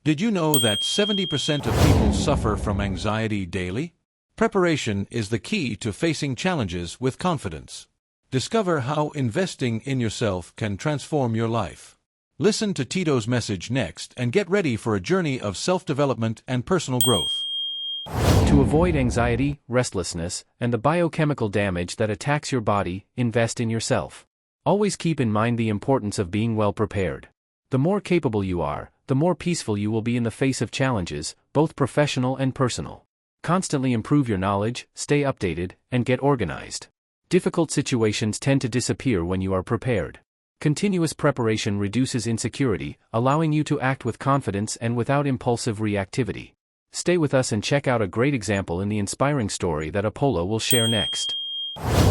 Did you know that 70% of people suffer from anxiety daily? Preparation is the key to facing challenges with confidence. Discover how investing in yourself can transform your life. Listen to Tito's message next and get ready for a journey of self-development and personal growth. To avoid anxiety, restlessness, and the biochemical damage that attacks your body, invest in yourself. Always keep in mind the importance of being well prepared. The more capable you are, the more peaceful you will be in the face of challenges, both professional and personal. Constantly improve your knowledge, stay updated, and get organized. Difficult situations tend to disappear when you are prepared. Continuous preparation reduces insecurity, allowing you to act with confidence and without impulsive reactivity. Stay with us and check out a great example in the inspiring story that Apollo will share next.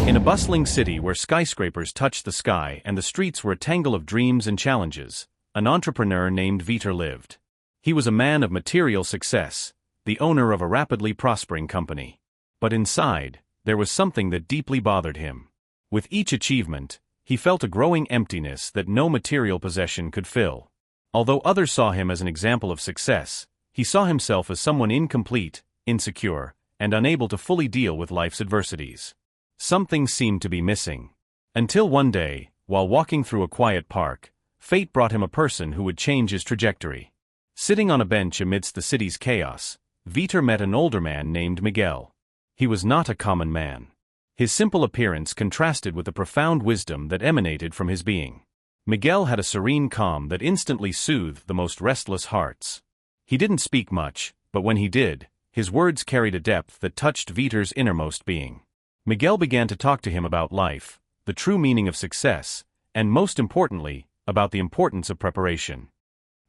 In a bustling city where skyscrapers touched the sky and the streets were a tangle of dreams and challenges, an entrepreneur named Vitor lived. He was a man of material success, the owner of a rapidly prospering company. But inside, there was something that deeply bothered him. With each achievement, he felt a growing emptiness that no material possession could fill. Although others saw him as an example of success, he saw himself as someone incomplete, insecure, and unable to fully deal with life's adversities. Something seemed to be missing. Until one day, while walking through a quiet park, fate brought him a person who would change his trajectory. Sitting on a bench amidst the city's chaos, Vitor met an older man named Miguel. He was not a common man. His simple appearance contrasted with the profound wisdom that emanated from his being. Miguel had a serene calm that instantly soothed the most restless hearts. He didn't speak much, but when he did, his words carried a depth that touched Vitor's innermost being. Miguel began to talk to him about life, the true meaning of success, and most importantly, about the importance of preparation.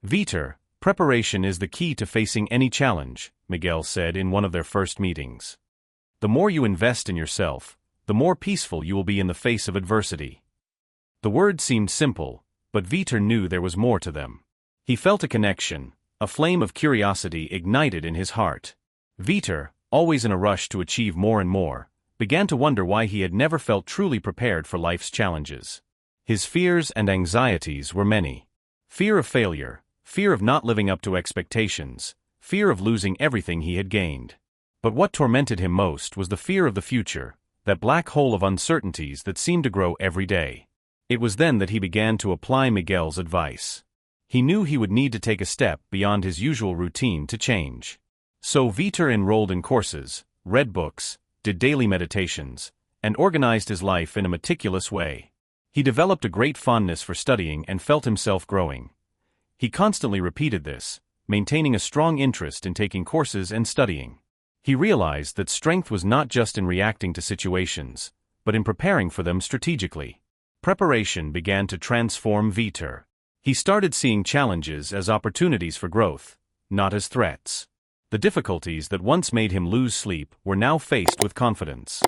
Vitor, preparation is the key to facing any challenge, Miguel said in one of their first meetings. The more you invest in yourself, the more peaceful you will be in the face of adversity. The words seemed simple, but Vitor knew there was more to them. He felt a connection, a flame of curiosity ignited in his heart. Vitor, always in a rush to achieve more and more, began to wonder why he had never felt truly prepared for life's challenges. His fears and anxieties were many. Fear of failure, fear of not living up to expectations, fear of losing everything he had gained. But what tormented him most was the fear of the future, that black hole of uncertainties that seemed to grow every day. It was then that he began to apply Miguel's advice. He knew he would need to take a step beyond his usual routine to change. So Vitor enrolled in courses, read books, did daily meditations, and organized his life in a meticulous way. He developed a great fondness for studying and felt himself growing. He constantly repeated this, maintaining a strong interest in taking courses and studying. He realized that strength was not just in reacting to situations, but in preparing for them strategically. Preparation began to transform Vitor. He started seeing challenges as opportunities for growth, not as threats. The difficulties that once made him lose sleep were now faced with confidence.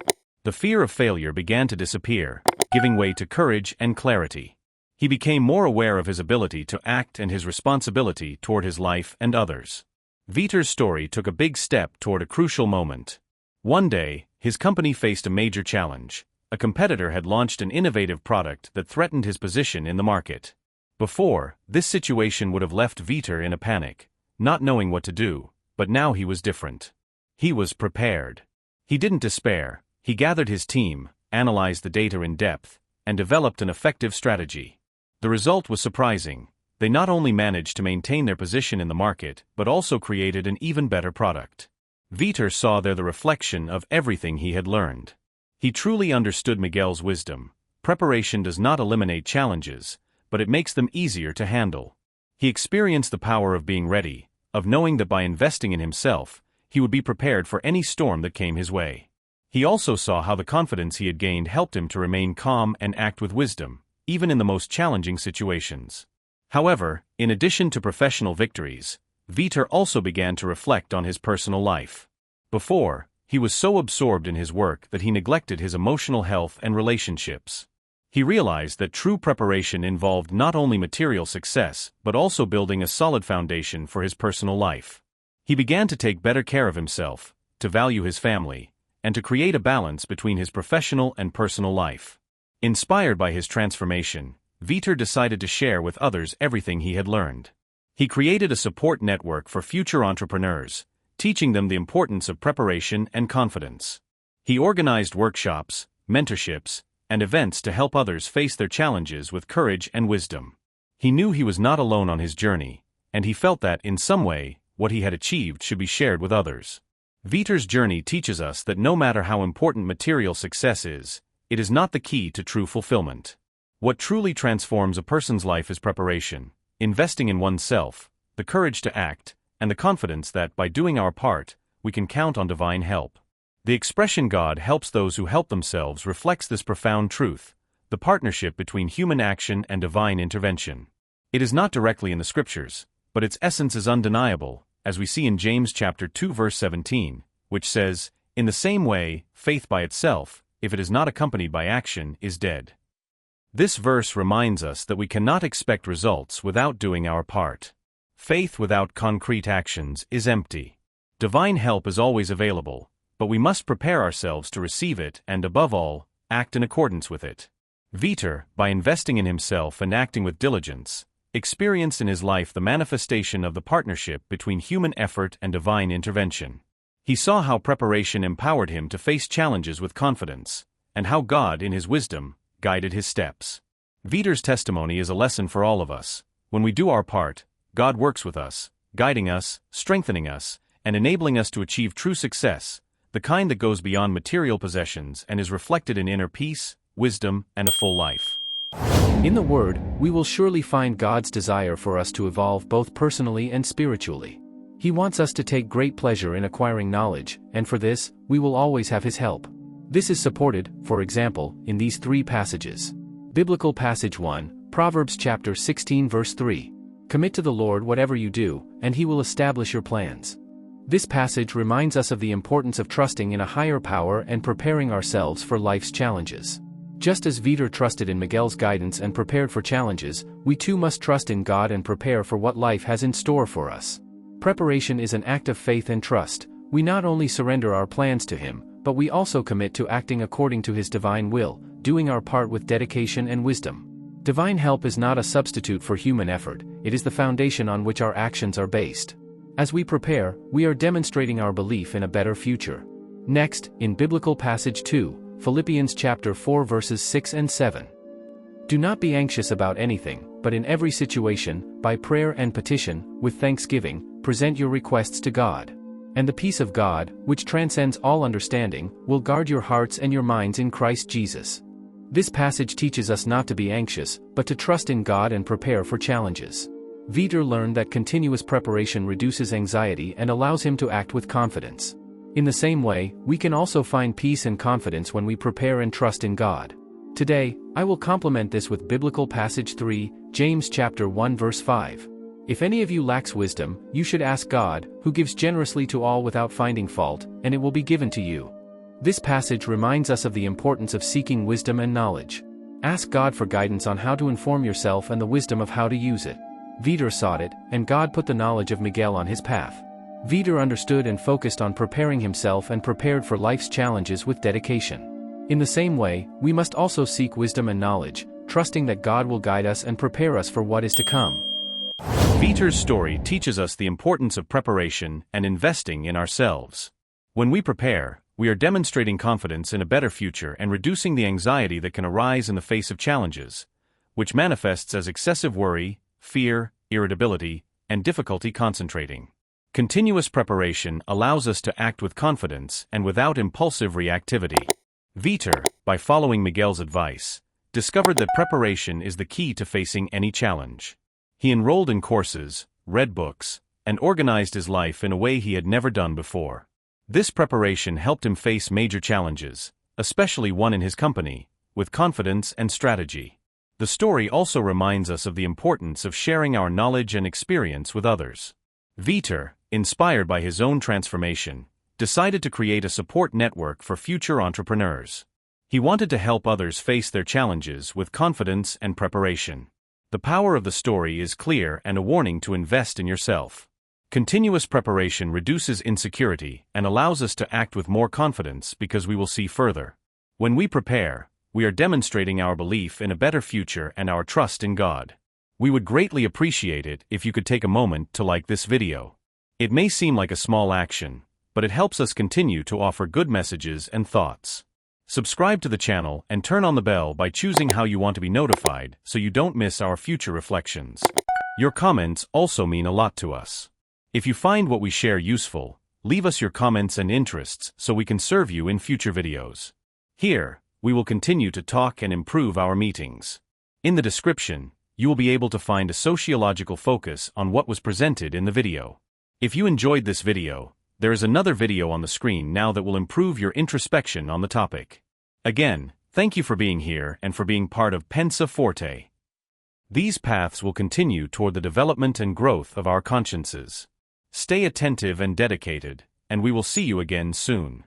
The fear of failure began to disappear, giving way to courage and clarity. He became more aware of his ability to act and his responsibility toward his life and others. Vitor's story took a big step toward a crucial moment. One day, his company faced a major challenge. A competitor had launched an innovative product that threatened his position in the market. Before, this situation would have left Vitor in a panic, not knowing what to do, but now he was different. He was prepared. He didn't despair. He gathered his team, analyzed the data in depth, and developed an effective strategy. The result was surprising. They not only managed to maintain their position in the market, but also created an even better product. Vitor saw there the reflection of everything he had learned. He truly understood Miguel's wisdom. Preparation does not eliminate challenges, but it makes them easier to handle. He experienced the power of being ready, of knowing that by investing in himself, he would be prepared for any storm that came his way. He also saw how the confidence he had gained helped him to remain calm and act with wisdom, even in the most challenging situations. However, in addition to professional victories, Vitor also began to reflect on his personal life. Before, he was so absorbed in his work that he neglected his emotional health and relationships. He realized that true preparation involved not only material success, but also building a solid foundation for his personal life. He began to take better care of himself, to value his family, and to create a balance between his professional and personal life. Inspired by his transformation, Vitor decided to share with others everything he had learned. He created a support network for future entrepreneurs, teaching them the importance of preparation and confidence. He organized workshops, mentorships, and events to help others face their challenges with courage and wisdom. He knew he was not alone on his journey, and he felt that, in some way, what he had achieved should be shared with others. Vitor's journey teaches us that no matter how important material success is, it is not the key to true fulfillment. What truly transforms a person's life is preparation, investing in oneself, the courage to act, and the confidence that, by doing our part, we can count on divine help. The expression "God helps those who help themselves" reflects this profound truth, the partnership between human action and divine intervention. It is not directly in the scriptures, but its essence is undeniable, as we see in James chapter 2 verse 17, which says, "In the same way, faith by itself, if it is not accompanied by action, is dead." This verse reminds us that we cannot expect results without doing our part. Faith without concrete actions is empty. Divine help is always available, but we must prepare ourselves to receive it and, above all, act in accordance with it. Vitor, by investing in himself and acting with diligence, experienced in his life the manifestation of the partnership between human effort and divine intervention. He saw how preparation empowered him to face challenges with confidence, and how God, in his wisdom, guided his steps. Vitor's testimony is a lesson for all of us. When we do our part, God works with us, guiding us, strengthening us, and enabling us to achieve true success, the kind that goes beyond material possessions and is reflected in inner peace, wisdom, and a full life. In the Word, we will surely find God's desire for us to evolve both personally and spiritually. He wants us to take great pleasure in acquiring knowledge, and for this, we will always have His help. This is supported, for example, in these three passages. Biblical Passage 1, Proverbs chapter 16 verse 3. Commit to the Lord whatever you do, and He will establish your plans. This passage reminds us of the importance of trusting in a higher power and preparing ourselves for life's challenges. Just as Vitor trusted in Miguel's guidance and prepared for challenges, we too must trust in God and prepare for what life has in store for us. Preparation is an act of faith and trust. We not only surrender our plans to Him, but we also commit to acting according to His divine will, doing our part with dedication and wisdom. Divine help is not a substitute for human effort, it is the foundation on which our actions are based. As we prepare, we are demonstrating our belief in a better future. Next, in Biblical Passage 2, Philippians chapter 4 verses 6 and 7. Do not be anxious about anything, but in every situation, by prayer and petition, with thanksgiving, present your requests to God. And the peace of God, which transcends all understanding, will guard your hearts and your minds in Christ Jesus. This passage teaches us not to be anxious, but to trust in God and prepare for challenges. Vitor learned that continuous preparation reduces anxiety and allows him to act with confidence. In the same way, we can also find peace and confidence when we prepare and trust in God. Today, I will complement this with Biblical Passage 3, James chapter 1 verse 5. If any of you lacks wisdom, you should ask God, who gives generously to all without finding fault, and it will be given to you. This passage reminds us of the importance of seeking wisdom and knowledge. Ask God for guidance on how to inform yourself and the wisdom of how to use it. Vitor sought it, and God put the knowledge of Miguel on his path. Vitor understood and focused on preparing himself and prepared for life's challenges with dedication. In the same way, we must also seek wisdom and knowledge, trusting that God will guide us and prepare us for what is to come. Vitor's story teaches us the importance of preparation and investing in ourselves. When we prepare, we are demonstrating confidence in a better future and reducing the anxiety that can arise in the face of challenges, which manifests as excessive worry, fear, irritability, and difficulty concentrating. Continuous preparation allows us to act with confidence and without impulsive reactivity. Vitor, by following Miguel's advice, discovered that preparation is the key to facing any challenge. He enrolled in courses, read books, and organized his life in a way he had never done before. This preparation helped him face major challenges, especially one in his company, with confidence and strategy. The story also reminds us of the importance of sharing our knowledge and experience with others. Vitor, inspired by his own transformation, decided to create a support network for future entrepreneurs. He wanted to help others face their challenges with confidence and preparation. The power of the story is clear and a warning to invest in yourself. Continuous preparation reduces insecurity and allows us to act with more confidence because we will see further. When we prepare, we are demonstrating our belief in a better future and our trust in God. We would greatly appreciate it if you could take a moment to like this video. It may seem like a small action, but it helps us continue to offer good messages and thoughts. Subscribe to the channel and turn on the bell by choosing how you want to be notified so you don't miss our future reflections. Your comments also mean a lot to us. If you find what we share useful, leave us your comments and interests so we can serve you in future videos. Here, we will continue to talk and improve our meetings. In the description, you will be able to find a sociological focus on what was presented in the video. If you enjoyed this video, there is another video on the screen now that will improve your introspection on the topic. Again, thank you for being here and for being part of Pensa Forte. These paths will continue toward the development and growth of our consciences. Stay attentive and dedicated, and we will see you again soon.